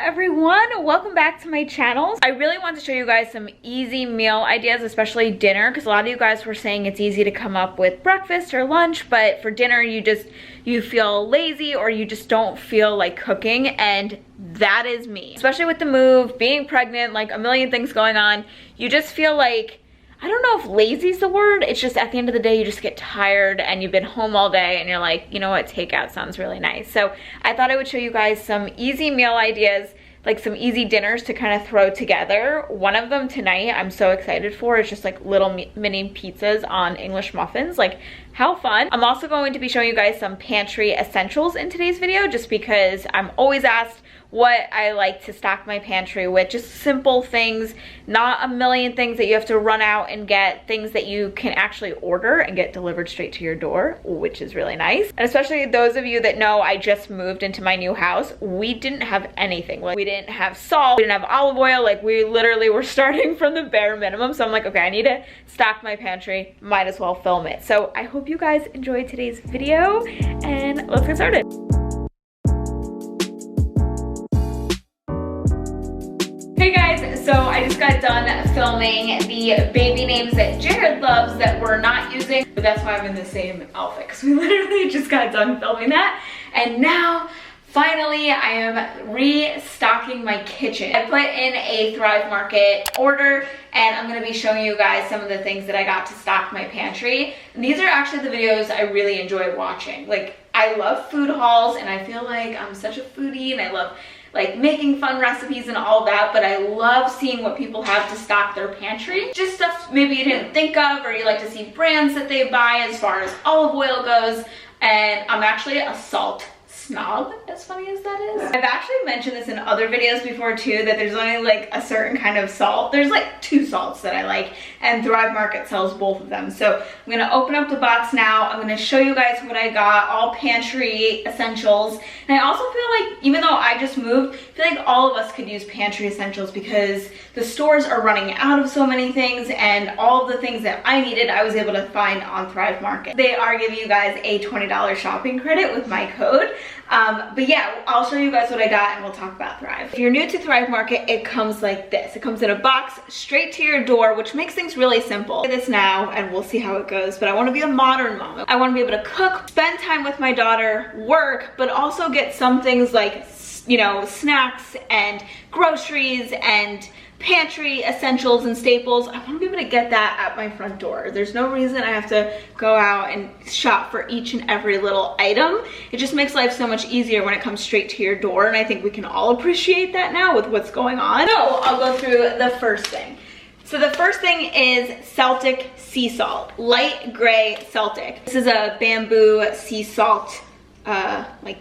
everyone, welcome back to my channel. I really want to show you guys some easy meal ideas, especially dinner, because a lot of you guys were saying it's easy to come up with breakfast or lunch, but for dinner you feel lazy or you just don't feel like cooking, and that is me. Especially with the move, being pregnant, like a million things going on, you just feel like, I don't know if lazy is the word, it's just at the end of the day you just get tired and you've been home all day and you're like, you know what, takeout sounds really nice. So I thought I would show you guys some easy meal ideas, like some easy dinners to kind of throw together. One of them tonight I'm so excited for is just like little mini pizzas on English muffins. Like, how fun. I'm also going to be showing you guys some pantry essentials in today's video, just because I'm always asked what I like to stock my pantry with. Just simple things, not a million things that you have to run out and get, things that you can actually order and get delivered straight to your door, which is really nice. And especially those of you that know I just moved into my new house, we didn't have anything. Like, we didn't have salt, we didn't have olive oil, like we literally were starting from the bare minimum. So I'm like, okay, I need to stock my pantry, might as well film it. So I hope you guys enjoyed today's video and let's get started. Hey guys, so I just got done filming the baby names that Jared loves that we're not using, but that's why I'm in the same outfit, because we literally just got done filming that. And now, finally, I am restocking my kitchen. I put in a Thrive Market order, and I'm gonna be showing you guys some of the things that I got to stock my pantry. And these are actually the videos I really enjoy watching. Like, I love food hauls, and I feel like I'm such a foodie, and I love like making fun recipes and all that, but I love seeing what people have to stock their pantry. Just stuff maybe you didn't think of, or you like to see brands that they buy as far as olive oil goes. And I'm actually a salt snob, as funny as that is. I've actually mentioned this in other videos before too, that there's only like a certain kind of salt. There's like two salts that I like, and Thrive Market sells both of them. So I'm gonna open up the box now. I'm gonna show you guys what I got, all pantry essentials. And I also feel like, even though I just moved, I feel like all of us could use pantry essentials, because the stores are running out of so many things, and all of the things that I needed, I was able to find on Thrive Market. They are giving you guys a $20 shopping credit with my code. But yeah, I'll show you guys what I got and we'll talk about Thrive. If you're new to Thrive Market, it comes like this. It comes in a box straight to your door, which makes things really simple. I'll do this now and we'll see how it goes, but I want to be a modern mom. I want to be able to cook, spend time with my daughter, work, but also get some things like, you know, snacks and groceries and pantry essentials and staples. I want to be able to get that at my front door. There's no reason I have to go out and shop for each and every little item. It just makes life so much easier when it comes straight to your door, and I think we can all appreciate that now with what's going on. So I'll go through the first thing. So the first thing is Celtic sea salt, light gray Celtic. This is a bamboo sea salt like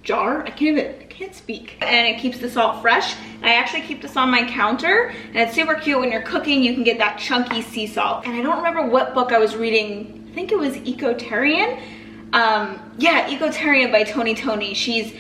jar. I can't speak. And it keeps the salt fresh. And I actually keep this on my counter, and it's super cute. When you're cooking, you can get that chunky sea salt. And I don't remember what book I was reading. I think it was Ecotarian. Yeah, Ecotarian by Tony. She's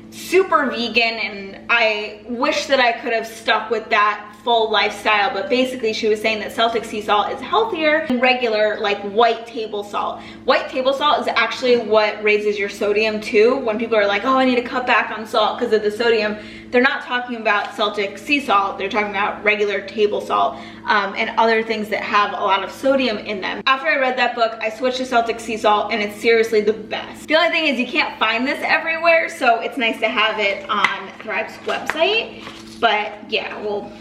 super vegan, and I wish that I could have stuck with that full lifestyle, but basically she was saying that Celtic sea salt is healthier than regular like white table salt. White table salt is actually what raises your sodium too. When people are like, oh, I need to cut back on salt because of the sodium, they're not talking about Celtic sea salt, they're talking about regular table salt and other things that have a lot of sodium in them. After I read that book, I switched to Celtic sea salt, and it's seriously the best. The only thing is you can't find this everywhere, so it's nice to have it on Thrive's website. But yeah, we'll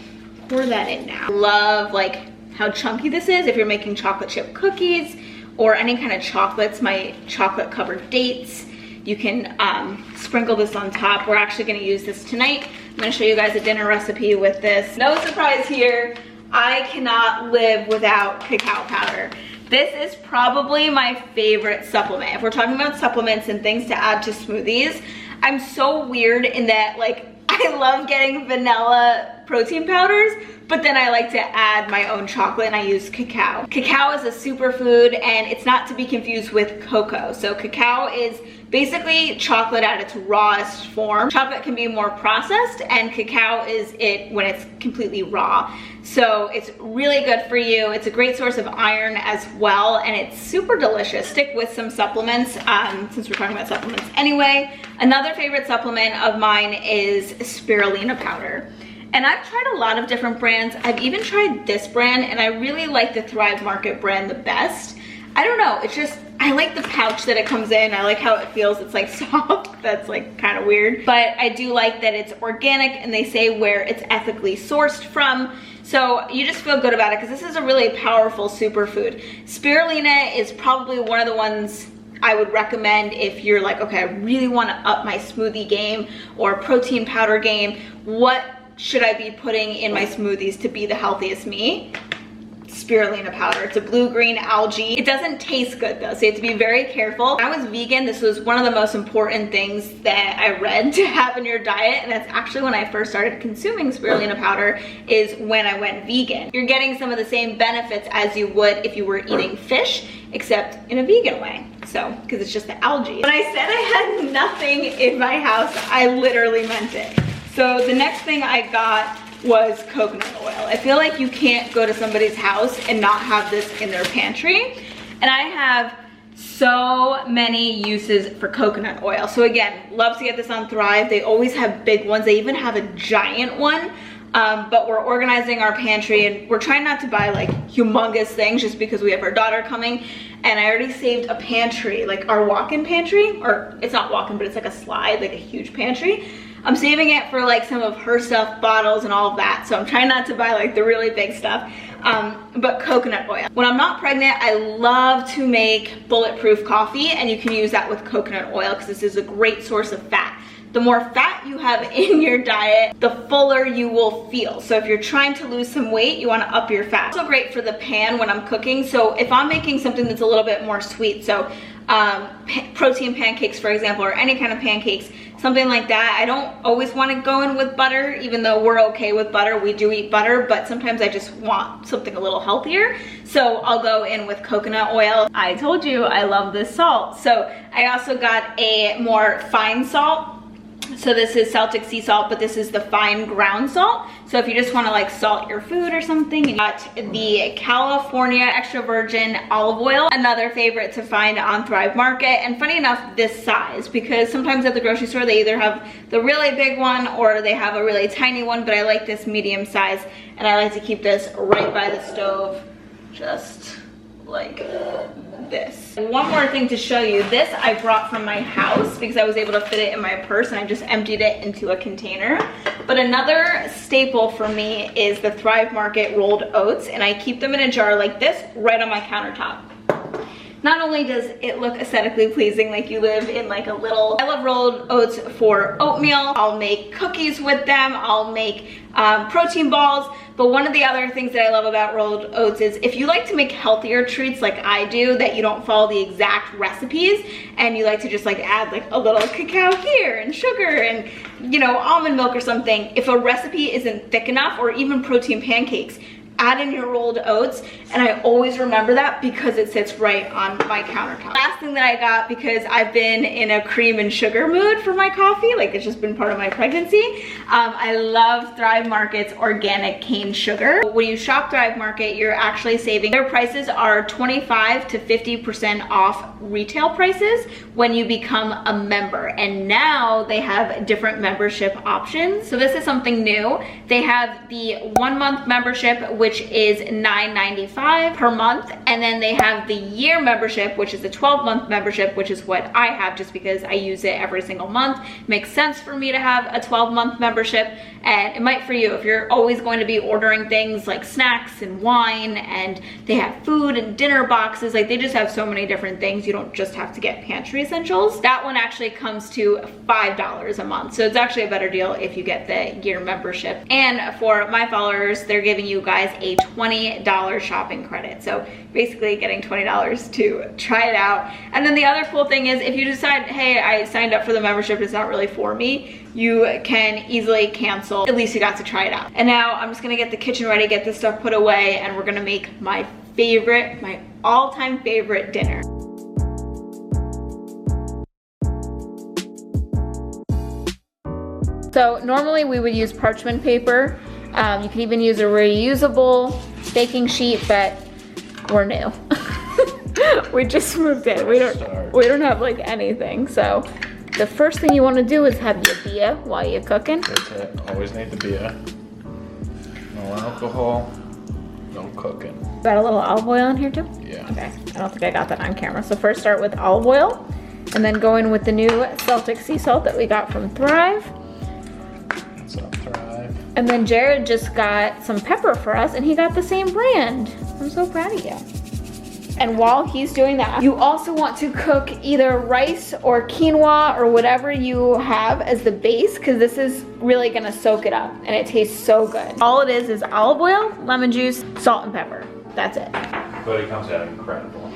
pour that in now. Love like how chunky this is if you're making chocolate chip cookies or any kind of chocolates. My chocolate covered dates, you can sprinkle this on top. We're actually gonna use this tonight. I'm gonna show you guys a dinner recipe with this. No surprise here, I cannot live without cacao powder. This is probably my favorite supplement. If we're talking about supplements and things to add to smoothies, I'm so weird in that, like, I love getting vanilla protein powders, but then I like to add my own chocolate, and I use cacao. Cacao is a superfood, and it's not to be confused with cocoa. So cacao is basically chocolate at its rawest form. Chocolate can be more processed, and cacao is it when it's completely raw. So it's really good for you. It's a great source of iron as well, and it's super delicious. Stick with some supplements, since we're talking about supplements anyway. Another favorite supplement of mine is spirulina powder. And I've tried a lot of different brands. I've even tried this brand, and I really like the Thrive Market brand the best. I don't know, it's just, I like the pouch that it comes in. I like how it feels. It's like soft. That's like kind of weird. But I do like that it's organic, and they say where it's ethically sourced from. So you just feel good about it because this is a really powerful superfood. Spirulina is probably one of the ones I would recommend if you're like, okay, I really want to up my smoothie game or protein powder game. What should I be putting in my smoothies to be the healthiest me? Spirulina powder. It's a blue-green algae. It doesn't taste good though, so you have to be very careful. When I was vegan, this was one of the most important things that I read to have in your diet, and that's actually when I first started consuming spirulina powder, is when I went vegan. You're getting some of the same benefits as you would if you were eating fish, except in a vegan way. So, because it's just the algae. When I said I had nothing in my house, I literally meant it. So the next thing I got was coconut oil. I feel like you can't go to somebody's house and not have this in their pantry. And I have so many uses for coconut oil. So again, love to get this on Thrive. They always have big ones. They even have a giant one. But we're organizing our pantry, and we're trying not to buy like humongous things just because we have our daughter coming. And I already saved a pantry, like our walk-in pantry, or it's not walk-in, but it's like a slide, like a huge pantry. I'm saving it for like some of her stuff, bottles and all of that. So I'm trying not to buy like the really big stuff. But coconut oil. When I'm not pregnant, I love to make bulletproof coffee, and you can use that with coconut oil because this is a great source of fat. The more fat you have in your diet, the fuller you will feel. So if you're trying to lose some weight, you want to up your fat. Also great for the pan when I'm cooking. So if I'm making something that's a little bit more sweet, so protein pancakes, for example, or any kind of pancakes, something like that, I don't always want to go in with butter, even though we're okay with butter. We do eat butter, but sometimes I just want something a little healthier. So I'll go in with coconut oil. I told you I love this salt. So I also got a more fine salt. So this is Celtic sea salt, but this is the fine ground salt. So if you just want to like salt your food or something. You got the California extra virgin olive oil, another favorite to find on Thrive Market. And funny enough, this size, because sometimes at the grocery store they either have the really big one or they have a really tiny one, but I like this medium size, and I like to keep this right by the stove, just like this. One more thing to show you. This I brought from my house because I was able to fit it in my purse, and I just emptied it into a container. But another staple for me is the Thrive Market rolled oats, and I keep them in a jar like this right on my countertop. Not only does it look aesthetically pleasing, like you live in like a little, I love rolled oats for oatmeal. I'll make cookies with them. I'll make protein balls. But one of the other things that I love about rolled oats is if you like to make healthier treats like I do, that you don't follow the exact recipes, and you like to just like add like a little cacao here and sugar and, you know, almond milk or something, if a recipe isn't thick enough, or even protein pancakes, add in your rolled oats, and I always remember that because it sits right on my countertop. Last thing that I got, because I've been in a cream and sugar mood for my coffee, like it's just been part of my pregnancy, I love Thrive Market's organic cane sugar. When you shop Thrive Market, you're actually saving. Their prices are 25 to 50% off retail prices when you become a member, and now they have different membership options. So this is something new. They have the 1-month membership, which is $9.95 per month, and then they have the year membership, which is a 12-month membership, which is what I have just because I use it every single month. Makes sense for me to have a 12-month membership, and it might for you if you're always going to be ordering things like snacks and wine, and they have food and dinner boxes. Like, they just have so many different things. You don't just have to get Pantry Essentials. That one actually comes to $5 a month, so it's actually a better deal if you get the year membership. And for my followers, they're giving you guys a $20 shopping credit. So basically getting $20 to try it out. And then the other cool thing is, if you decide, hey, I signed up for the membership, it's not really for me, you can easily cancel. At least you got to try it out. And now I'm just gonna get the kitchen ready, get this stuff put away, and we're gonna make my favorite, my all-time favorite dinner. So normally we would use parchment paper. You can even use a reusable baking sheet, but we're new. We just moved in. We don't have like anything. So The first thing you want to do is have your beer while you're cooking. That's it. Always need the beer. No alcohol, no cooking. Got a little olive oil in here too? Yeah. Okay, I don't think I got that on camera. So first start with olive oil, and then go in with the new Celtic sea salt that we got from Thrive. What's up, Thrive? And then Jared just got some pepper for us, and he got the same brand. I'm so proud of you. And while he's doing that, you also want to cook either rice or quinoa or whatever you have as the base, because this is really gonna soak it up and it tastes so good. All it is olive oil, lemon juice, salt and pepper. That's it. But it comes out incredible.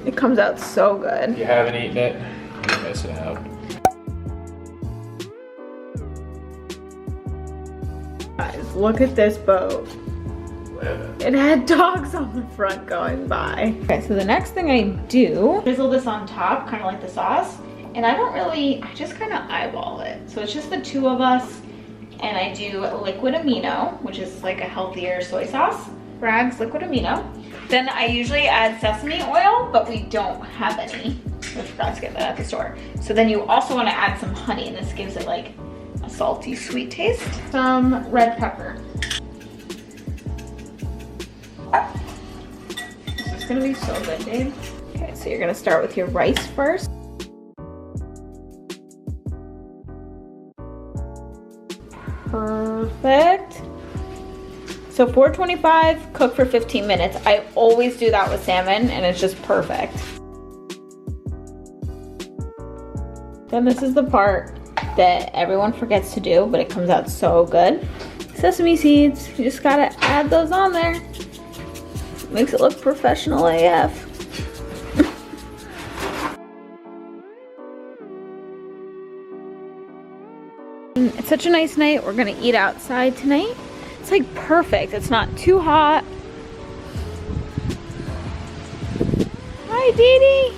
It comes out so good. If you haven't eaten it, you're missing out. Guys, look at this boat. It had dogs on the front going by. Okay, so the next thing I do, drizzle this on top, kind of like the sauce. And I just kind of eyeball it. So it's just the two of us, and I do liquid amino, which is like a healthier soy sauce. Bragg's liquid amino. Then I usually add sesame oil, but we don't have any. I forgot to get that at the store. So then you also want to add some honey, and this gives it like a salty, sweet taste. Some red pepper. This is gonna be so good, babe. Okay, so you're gonna start with your rice first. Perfect. So 425, cook for 15 minutes. I always do that with salmon, and it's just perfect. Then this is the part that everyone forgets to do, but it comes out so good. Sesame seeds, you just gotta add those on there. Makes it look professional AF. It's such a nice night. We're gonna eat outside tonight. It's like perfect. It's not too hot. Hi, Dee Dee.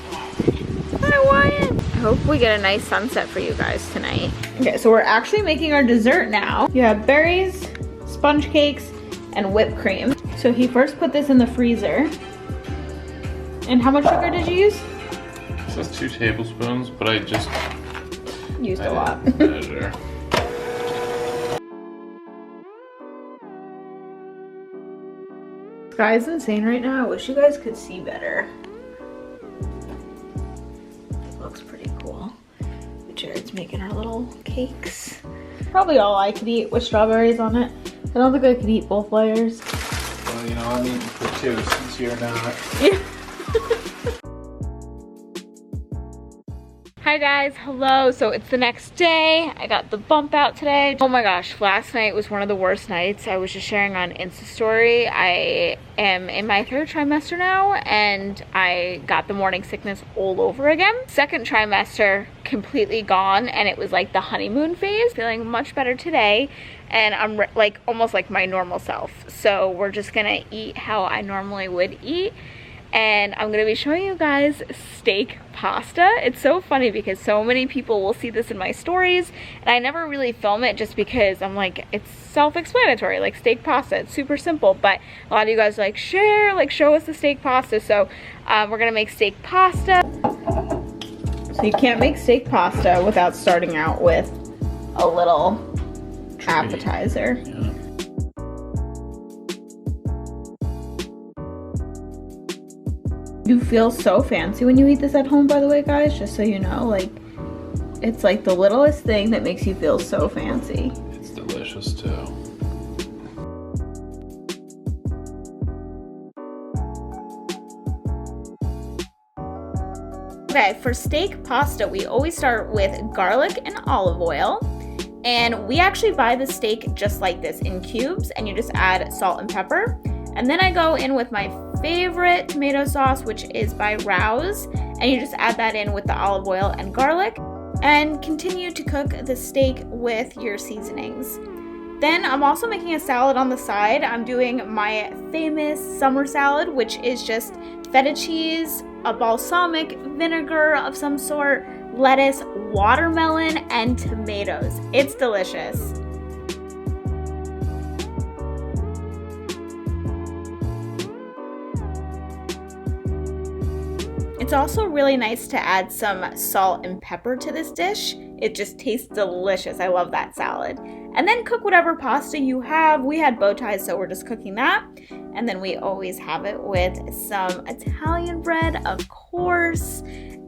Hi, Wyatt. I hope we get a nice sunset for you guys tonight. Okay, so we're actually making our dessert now. You have berries, sponge cakes, and whipped cream. So he first put this in the freezer. And how much sugar did you use? It says 2 tablespoons, but I just Used a lot. Measure. The sky is insane right now. I wish you guys could see better. It looks pretty cool. Jared's making our little cakes. Probably all I could eat with strawberries on it. I don't think I could eat both layers. Well, you know, I'm eating for 2 since you're not. Yeah. Hi guys, hello. So it's the next day. I got the bump out today. Oh my gosh, last night was one of the worst nights. I was just sharing on Insta story. I am in my 3rd trimester now, and I got the morning sickness all over again. 2nd trimester, completely gone, and it was like the honeymoon phase. Feeling much better today, and I'm like almost like my normal self. So we're just gonna eat how I normally would eat. And I'm gonna be showing you guys steak pasta. It's so funny because so many people will see this in my stories, and I never really film it just because I'm like, it's self-explanatory, like steak pasta, it's super simple, but a lot of you guys like, share, like show us the steak pasta. So we're gonna make steak pasta. So you can't make steak pasta without starting out with a little appetizer. Yeah. You feel so fancy when you eat this at home, by the way, guys, just so you know. Like, it's like the littlest thing that makes you feel so fancy. It's delicious too. Okay, for steak pasta, we always start with garlic and olive oil. And we actually buy the steak just like this in cubes, and you just add salt and pepper. And then I go in with my favorite tomato sauce, which is by Rouse, and you just add that in with the olive oil and garlic, and continue to cook the steak with your seasonings. Then I'm also making a salad on the side. I'm doing my famous summer salad, which is just feta cheese, a balsamic vinegar of some sort, lettuce, watermelon, and tomatoes. It's delicious. It's also really nice to add some salt and pepper to this dish. It just tastes delicious. I love that salad. And then cook whatever pasta you have. We had bow ties, so we're just cooking that. And then we always have it with some Italian bread, of course.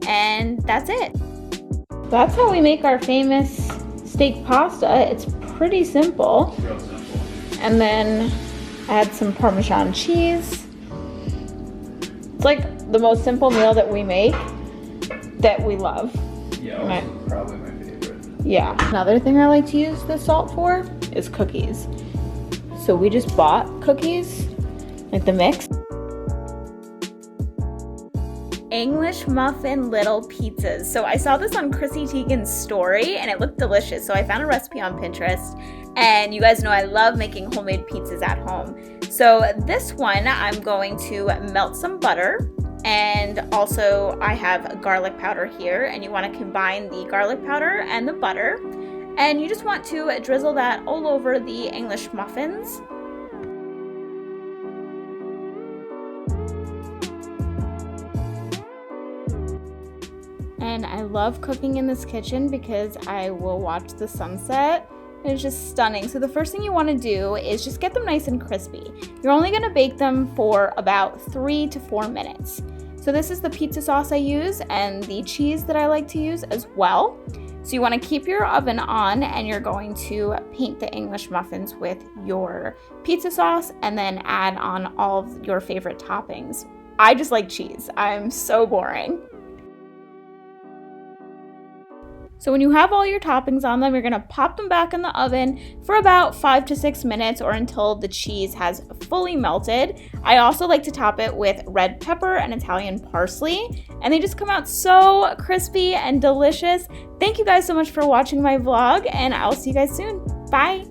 And that's it. That's how we make our famous steak pasta. It's pretty simple. Real simple. And then add some Parmesan cheese. It's like the most simple meal that we make that we love. Yeah, probably my favorite. Yeah. Another thing I like to use the salt for is cookies. So we just bought cookies, like the mix. English muffin little pizzas. So I saw this on Chrissy Teigen's story and it looked delicious. So I found a recipe on Pinterest, and you guys know I love making homemade pizzas at home. So this one, I'm going to melt some butter, and also I have garlic powder here, and you want to combine the garlic powder and the butter, and you just want to drizzle that all over the English muffins. And I love cooking in this kitchen because I will watch the sunset. And it's just stunning. So the first thing you want to do is just get them nice and crispy. You're only going to bake them for about 3 to 4 minutes. So this is the pizza sauce I use and the cheese that I like to use as well. So you want to keep your oven on, and you're going to paint the English muffins with your pizza sauce and then add on all of your favorite toppings. I just like cheese. I'm so boring. So when you have all your toppings on them, you're gonna pop them back in the oven for about 5 to 6 minutes, or until the cheese has fully melted. I also like to top it with red pepper and Italian parsley, and they just come out so crispy and delicious. Thank you guys so much for watching my vlog, and I'll see you guys soon. Bye.